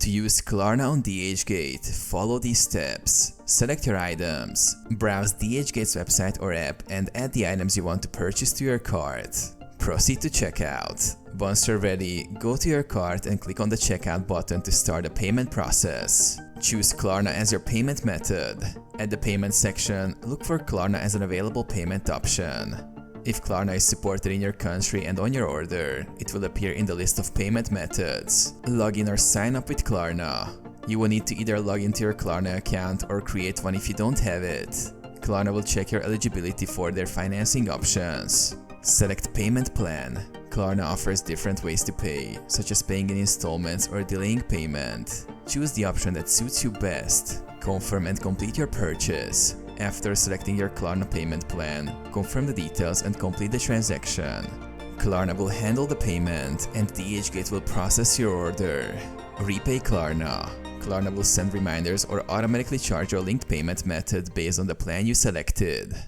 To use Klarna on DHgate, follow these steps. Select your items. Browse DHgate's website or app and add the items you want to purchase to your cart. Proceed to checkout. Once you're ready, go to your cart and click on the checkout button to start the payment process. Choose Klarna as your payment method. At the payment section, look for Klarna as an available payment option. If Klarna is supported in your country and on your order, it will appear in the list of payment methods. Log in or sign up with Klarna. You will need to either log into your Klarna account or create one if you don't have it. Klarna will check your eligibility for their financing options. Select payment plan. Klarna offers different ways to pay, such as paying in installments or delaying payment. Choose the option that suits you best. Confirm and complete your purchase. After selecting your Klarna payment plan, confirm the details and complete the transaction. Klarna will handle the payment and DHgate will process your order. Repay Klarna. Klarna will send reminders or automatically charge your linked payment method based on the plan you selected.